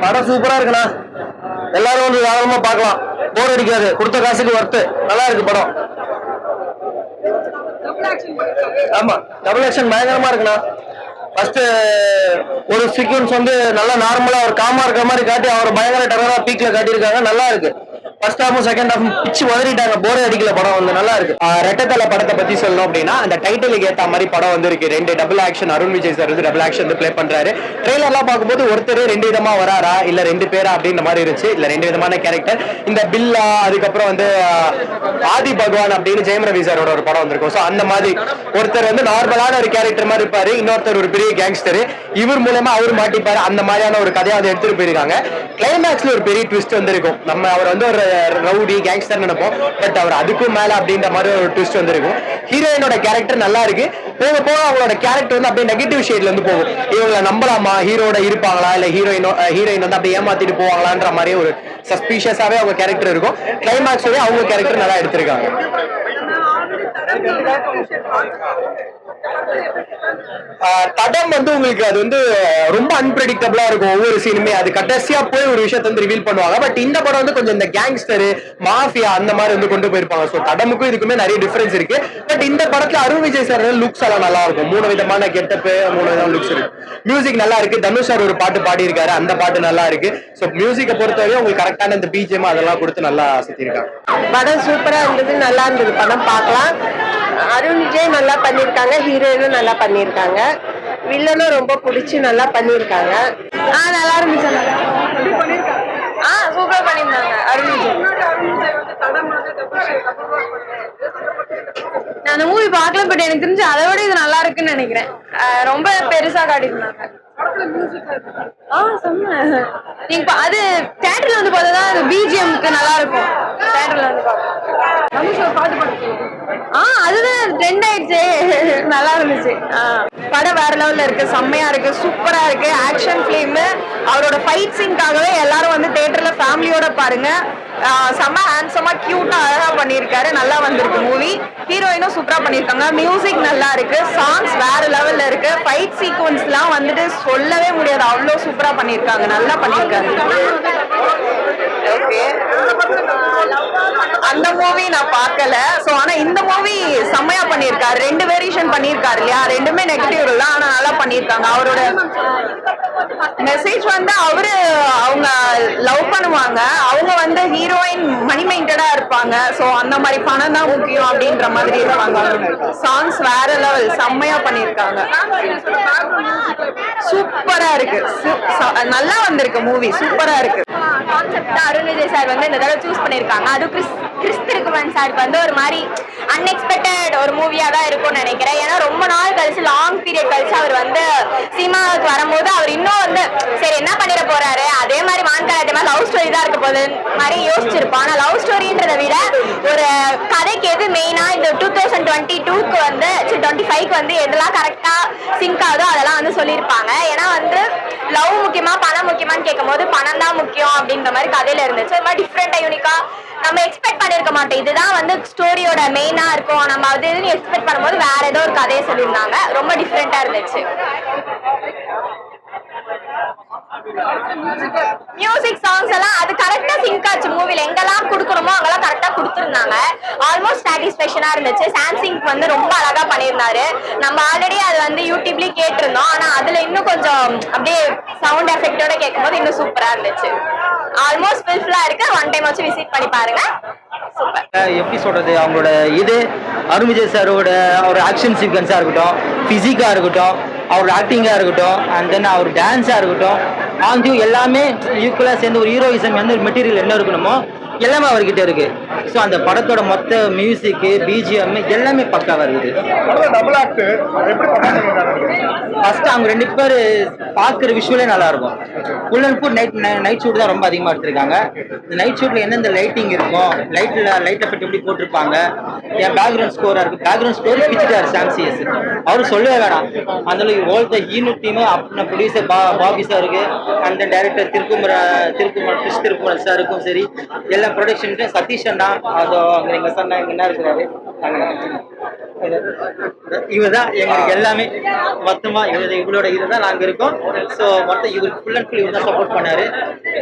படம் சூப்பரா இருக்குண்ணா. எல்லாரும் வந்து தாராளமா பார்க்கலாம். போர் அடிக்காது. கொடுத்த காசுக்கு ஒர்த்து. நல்லா இருக்கு படம். ஆமா, டபுள் ஆக்ஷன் பயங்கரமா இருக்குண்ணா. ஃபர்ஸ்ட் ஒரு சீக்வன்ஸ் வந்து நல்லா நார்மலா ஒரு காமா இருக்கிற மாதிரி காட்டி அவர் பயங்கர டெரரா பீக்ல காட்டியிருக்காங்க. நல்லா இருக்கு. ஃபர்ஸ்ட் ஹாஃப் செகண்ட் ஹாஃப் பிச்சு உதறிட்டாங்க. போரே அடிக்கல. படம் வந்து நல்லா இருக்கு. ரெட்டத்தலை படத்தை பத்தி சொல்லணும் அப்படின்னா அந்த டைட்டிலுக்கு ஏத்த மாதிரி படம் வந்து இருக்கு. 2 double action. Arun Vijay sir வந்து டபுள் ஆக்ஷன் வந்து பிளே பண்றாரு. ட்ரெய்லர்லாம் பார்க்கும்போது ஒருத்தர் 2 விதமா வராரா இல்ல 2 பேரா அப்படின்ற மாதிரி இருந்துச்சு. இல்ல 2 விதமான கேரக்டர். இந்த பில்லா அதுக்கப்புறம் வந்து ஆதி பகவான் அப்படின்னு ஜெயம் ரவி சாரோட ஒரு படம் வந்திருக்கும். ஸோ அந்த மாதிரி ஒருத்தர் வந்து நார்மலான ஒரு கேரக்டர் மாதிரி இருப்பாரு, இன்னொருத்தர் ஒரு பெரிய கேங்ஸ்டர். இவர் மூலமா அவர் மாட்டிப்பாரு. அந்த மாதிரியான ஒரு கதையை வந்து எடுத்துட்டு போயிருக்காங்க. கிளைமேக்ஸ்ல ஒரு பெரிய ட்விஸ்ட் வந்திருக்கும். நம்ம அவர் வந்து ஒரு ரவுடி கேங்ஸ்டர் நினைப்போம், பட் அவர் அதுக்கும் மேல அப்படின்ற மாதிரி ஒரு ட்விஸ்ட் வந்திருக்கும். ஹீரோயினோட கேரக்டர் நல்லா இருக்கு. போக போக அவங்களோட கேரக்டர் வந்து அப்படியே நெகட்டிவ் ஷேட்ல இருந்து போகும். இவங்களை நம்பலாமா, ஹீரோட இருப்பாங்களா இல்ல ஹீரோயின் வந்து அப்படியே ஏமாத்திட்டு போவாங்களான்ற மாதிரி ஒரு சஸ்பீஷியஸாவே அவங்க கேரக்டர் இருக்கும். கிளைமேக்ஸோட அவங்க கேரக்டர் நல்லா எடுத்திருக்காங்க. தடம் வந்து உங்களுக்கு அது வந்து ரொம்ப அன்பிரடிக்டபிளா இருக்கும். ஒவ்வொரு சீனுமே அது கடைசியா போய் ஒரு விஷயத்தை வந்து ரிவீல் பண்ணுவாங்க. பட் இந்த படம் வந்து கொஞ்சம் இந்த கேங்ஸ்டர் மாஃபியா அந்த மாதிரி வந்து கொண்டு போயிருப்பாங்க. ஸோ தடமுக்கும் இதுக்குமே நிறைய டிஃபரன்ஸ் இருக்கு. பட் இந்த படத்துல அருண் விஜய் சார் லுக்ஸ் எல்லாம் நல்லா இருக்கும். 3 விதமான கெட்டப், 3 விதமான லுக்ஸ் இருக்கு. மியூசிக் நல்லா இருக்கு. தனுஷ் சார் ஒரு பாட்டு பாடி இருக்காரு, அந்த பாட்டு நல்லா இருக்கு. ஸோ மியூசிக்கை பொறுத்தவரை உங்களுக்கு கரெக்டான இந்த பிஜிஎம் அதெல்லாம் கொடுத்து நல்லா சுத்திருக்காங்க. படம் சூப்பரா இருந்தது, நல்லா இருந்தது. படம் பார்க்கலாம். அருண் விஜய் நல்லா பண்ணியிருக்காங்க, ஹீரோயினும் நல்லா பண்ணியிருக்காங்க, வில்லனும் ரொம்ப பிடிச்சி நல்லா பண்ணியிருக்காங்க. நல்லா இருந்துச்சு. சூப்பரா பண்ணியிருந்தாங்க அருண் விஜய். நான் அந்த மூவி பார்க்கல, பட் எனக்கு தெரிஞ்சு அதை விட இது நல்லா இருக்குன்னு நினைக்கிறேன். ரொம்ப பெருசா காட்டியிருந்தாங்க. சொன்னேன் நீங்க அது தியேட்டர்ல வந்து பார்த்தா அது பிஜிஎம்க்கு நல்லா இருக்கும். தியேட்டர்ல வந்து அதுதான் ட்ரெண்ட் ஆயிடுச்சு. நல்லா இருந்துச்சு. படம் வேற லெவல்ல இருக்கு. செம்மையா இருக்கு. சூப்பரா இருக்கு. Action film. அவரோட ஃபைட் சீன்காகவே எல்லாரும் வந்து தியேட்டர்ல ஃபேமிலியோட பாருங்க. செம்ம ஹேண்ட்ஸமா கியூட்டா அழகா பண்ணியிருக்காரு. நல்லா வந்திருக்கு மூவி. ஹீரோயினும் சூப்பரா பண்ணியிருக்காங்க. மியூசிக் நல்லா இருக்கு. சாங்ஸ் வேற லெவல்ல இருக்கு. ஃபைட் சீக்வன்ஸ்லாம் வந்துட்டு சொல்லவே முடியாது, அவ்வளோ சூப்பரா பண்ணியிருக்காங்க. நல்லா பண்ணியிருக்காங்க. ஓகே, அந்த மூவி நான் பார்க்கல. சோ ஆனா இந்த மூவி செம்மையா பண்ணியிருக்காரு. 2 வேரியேஷன் பண்ணியிருக்காரு இல்லையா, ரெண்டுமே நெகட்டிவ் இல்ல, ஆனா நல்லா பண்ணியிருக்காங்க. அவரோட மெசேஜ் வந்து அவங்க லவ் பண்ணுவாங்க, அவங்க வந்து ஹீரோயின் மணி மைண்டடா இருப்பாங்க. சோ அந்த மாதிரி பணம் தான் முக்கியம் அப்படின்ற மாதிரி இருப்பாங்க. சாங்ஸ் வேற லெவல், செம்மையா பண்ணியிருக்காங்க. சூப்பரா இருக்கு. நல்லா வந்திருக்கு மூவி. சூப்பரா இருக்கு. கான்செப்ட் அருண் விஜய் சார் வந்து இந்த தடவை சூஸ் பண்ணிருக்காங்க. அது கிறிஸ்திருக்குமன் சாருக்கு வந்து ஒரு மாதிரி அன்எக்ஸ்பெக்டட் ஒரு மூவியா தான் இருக்கும்னு நினைக்கிறேன். ஏன்னா ரொம்ப நாள் கழிச்சு, லாங் பீரியட் கழிச்சு அவர் வந்து சினிமாவுக்கு வரும்போது அவர் இன்னும் வந்து சரி என்ன பண்ணிட போறாரு, அதே மாதிரி மான்காரத்தை மாதிரி லவ் ஸ்டோரி தான் இருக்க போகுது மாதிரி யோசிச்சிருப்போம். ஆனா லவ் ஸ்டோரின்றதை விட ஒரு கதைக்கு எது மெயினா இந்த 2022க்கு வந்து 25க்கு வந்து எதெல்லாம் கரெக்டா சிங்க் ஆகுதோ அதெல்லாம் வந்து சொல்லியிருப்பாங்க. ஏன்னா வந்து லவ் முக்கியமா பணம் முக்கியமான்னு கேட்கும் போது பணம் தான் முக்கியம் அப்படின்ற மாதிரி கதையில இருந்துச்சு. ஒரு மாதிரி டிஃப்ரெண்டா யூனிக்கா நம்ம எக்ஸ்பெக்ட் பண்ணிருக்க மாட்டோம். இதுதான் வந்து ஸ்டோரியோட மெயினா இருக்கும், நம்ம அது இதுன்னு எக்ஸ்பெக்ட் பண்ணும்போது வேற ஏதோ ஒரு கதையை சொல்லியிருந்தாங்க. ரொம்ப டிஃப்ரெண்டா இருந்துச்சு. மியூசிக் சாங்ஸ் எல்லாம் அது கரெக்டா சிங்க் ஆச்சு. மூவில எங்கெல்லாம் கொடுக்கணுமோ அங்கெல்லாம் கரெக்டா கொடுத்துருந்தாங்க. ஆல்மோஸ்ட் சாட்டிஸ்பேக்ஷனா இருந்துச்சு. சாம்சிங் வந்து ரொம்ப அழகா பண்ணியிருந்தாரு. நம்ம ஆல்ரெடி அது வந்து யூடியூப்லயே கேட்டிருந்தோம், ஆனா அதுல இன்னும் கொஞ்சம் அப்படியே சவுண்ட் எஃபெக்டோட கேட்கும் போது இன்னும் சூப்பரா இருந்துச்சு. ஆல்மோஸ்ட் ஃபுல்ஃபில்லா இருக்கு. ஒன் டைம் வச்சு விசிட் பண்ணி பாருங்க. எப்படி சொல்றது, அவங்களோட இது அருண் விஜய் சாரோட ஒரு ஆக்ஷன் சீக்வன்ஸா இருக்கட்டும், பிசிக்கா இருக்கட்டும், அவரோட ஆக்டிங்கா இருக்கட்டும், அண்ட் தென் அவர் டான்ஸா இருக்கட்டும், ஆந்தியூ எல்லாமே ஈக்குவலா சேர்ந்து ஒரு ஹீரோயிசம் எந்த ஒரு மெட்டீரியல் என்ன இருக்கணுமோ எல்லாமே அவர்கிட்ட இருக்கு. ஸோ அந்த படத்தோட மொத்த மியூசிக்கு பிஜிஎம் எல்லாமே பக்காவா இருக்குது. ஃபர்ஸ்ட் அவங்க 2 பேர் பார்க்குற விஷுவலே நல்லா இருக்கும். Full and full night shoot தான் ரொம்ப அதிகமாக எடுத்திருக்காங்க. இந்த நைட் ஷூட்ல எந்தெந்த லைட்டிங் இருக்கும், லைட் எஃபெக்ட் எப்படி போட்டிருப்பாங்க, என் பேக்ரவுண்ட் ஸ்கோரா இருக்கு. பேக்ரவுண்ட் ஸ்கோர் பிச்சுட்டாரு சாம்சிஎஸ். அவரு சொல்லவே வேணாம். அந்த ஹோல் த யூனிட் டீம் அப்படின்னா ப்ரொடியூசர் பாபி சாருக்கு, அந்த டைரக்டர் திருக்குமரன் சாருக்கும் சரி, எல்லா ப்ரொடக்ஷனுக்கும் சதீஷ் அண்ணா, அதோ எங்க சொன்ன என்ன இருக்கிறாரு இவர்தான் எங்களுக்கு எல்லாமே மொத்தமா இவரோட இதுதான் நாங்க இருக்கோம். ஸோ மொத்தம் இவர் ஃபுல் அண்ட் ஃபுல் இவர் தான் சப்போர்ட் பண்ணாரு.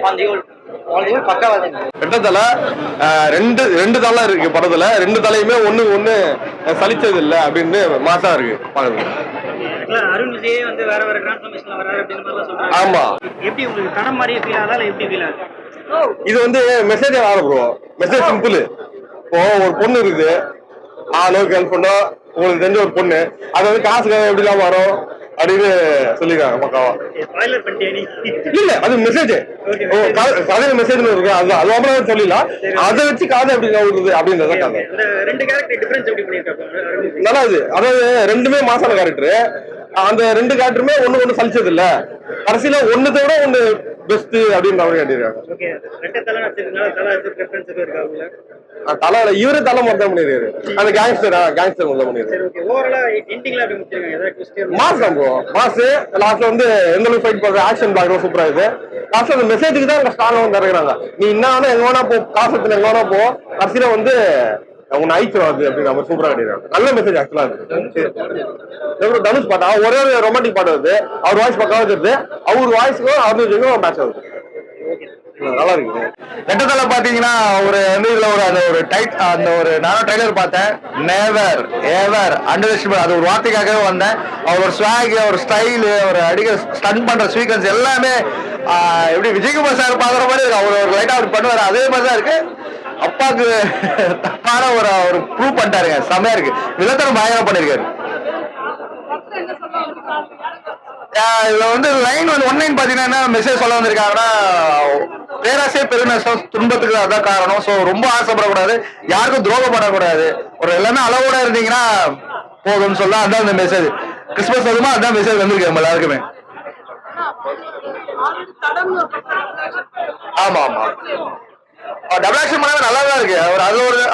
அந்த பக்காவா தான். ரெட்ட தலை ரெண்டு தலை இருக்கு படத்துல. ரெண்டு தலையுமே ஒண்ணு சலிச்சது இல்லை அப்படின்னு மாசா இருக்கு பாக்குறது. அருண் விஜயே வந்து வேற வேற டிரான்ஸ்ஃபர்மேஷன்ல வராரு அப்படின்னு மாதிரி சொல்றாங்க. ஆமா, எப்படி உங்களுக்கு படம் மாதிரி ஃபீல் ஆகுதா இல்ல எப்படி ஃபீல் ஆகுது? இது வந்து மெசேஜ் ஆக ப்ரோ. Message simple. இப்போ ஒரு பொண்ணு இருக்குது, ஆளோ கேர்ள் ஃப்ரெண்டோ உங்களுக்கு தெரிஞ்ச ஒரு பொண்ணு, அது வந்து காசுக்காக எப்படிலாம் வரும் அப்படின்னு சொல்லிருக்காங்க பக்காவா. இல்ல அது மெசேஜ், கதையில மெசேஜ் இருக்கு. அதுதான் அது அவ்வளவு சொல்லிடலாம். அதை வச்சு காதை எப்படி வருது அப்படின்றத கதை. நல்லா இது. அதாவது ரெண்டுமே மாசான கேரக்டர். அந்த ரெண்டு கேரக்டருமே ஒண்ணு சலிச்சது இல்ல. கடைசியில ஒண்ணுத்தை விட ஒண்ணு பெஸ்ட் அப்படின்ற மாதிரி கேட்டிருக்காங்க. தலை இவரு தலை மொத்தம் பண்ணிருக்காரு. அந்த கேங்ஸ்டர் மொத்தம் பண்ணிருக்காரு. மாசம் ப்ரோ, மாசு. லாஸ்ட்ல வந்து எந்த அளவுக்கு ஃபைட் பண்ற ஆக்ஷன் பிளாக் சூப்பரா இருக்கு. லாஸ்ட்ல அந்த மெசேஜுக்கு தான் ஸ்ட்ராங்கா வந்து இறங்குறாங்க. நீ என்ன எங்க வேணா போ, காசத்துல எங்க வேணா போ, கடைசியில வந்து உங்க ஐச்சிடாது அப்படின்னு நம்ம சூப்பரா கட்டிடுறாங்க. நல்ல மெசேஜ் ஆக்சுவலா இருக்கு. தனுஷ் பாட்டா ஒரே ஒரு ரொமான்டிக் பாட்டு வருது. அவர் வாய்ஸ் பக்காவா வருது. அவர் வாய்ஸ்க்கும் அவருக்கு மேட்ச் ஆகுது. நல்லா இருக்கு. ரெட்டத்தலை பாத்தீங்கன்னா ஒரு வந்து இதுல அந்த ஒரு நானும் ட்ரைலர் பார்த்தேன். நேவர் எவர் அண்டர் எஸ்டிமேட், அது ஒரு வார்த்தைக்காகவே வந்தேன். அவர் ஒரு ஸ்வாக், ஒரு ஸ்டைலு, ஒரு அடிக்க ஸ்டன் பண்ற சீக்வன்ஸ் எல்லாமே எப்படி விஜயகுமார் சார் பாக்குற மாதிரி இருக்கு. அவர் ஒரு லைட்டா அவர் பண்ணுவாரு, அதே மாதிரி தான் இருக்கு. அப்பாவுக்கு தப்பான ஒரு ப்ரூவ் பண்ணிட்டாருங்க. செம்மையா இருக்கு. வில்லத்தனம் பயங்கரம் பண்ணிருக்காரு. இதுல வந்து லைன் வந்து ஒன்லைன் பாத்தீங்கன்னா என்ன மெசேஜ் சொல்ல வந்திருக்காங்கன்னா, பேராசை பெருநஷ்டம் துன்பத்துக்கு அதான் காரணம். சோ ரொம்ப ஆசைப்படக்கூடாது, யாருக்கும் துரோகம் பண்ணக்கூடாது, ஒரு எல்லாமே அளவோட இருந்தீங்கன்னா போதும்னு சொல்ல. அதான் இந்த மெசேஜ். கிறிஸ்துமஸ் அதுமா அதான் மெசேஜ் வந்திருக்கு நம்ம எல்லாருக்குமே. ஆமா ஆமா, டபுள் ஆக்ஷன் பண்ணவே நல்லா தான் இருக்கு.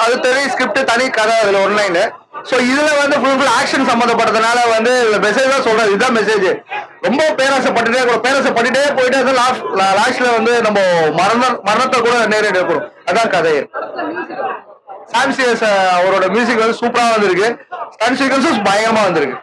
அது தனி ஸ்கிரிப்ட், தனி கதை, அதுல ஒன்லைன். சோ இதுல வந்து ஃபுல் ஆக்ஷன் சம்பந்தப்பட்டதுனால வந்து மெசேஜ் தான் சொல்றது. இதுதான் மெசேஜ். ரொம்ப பேராசைப்பட்டுட்டே போயிட்டு லாஸ்ட்ல வந்து நம்ம மரணத்தை கூட நேரிட இருக்கணும். அதான் கதை. சாம் சிஎஸ் அவரோட மியூசிக் வந்து சூப்பரா வந்திருக்கு. ஸ்டன் சீக்வன்ஸும் பயங்கரமா வந்திருக்கு.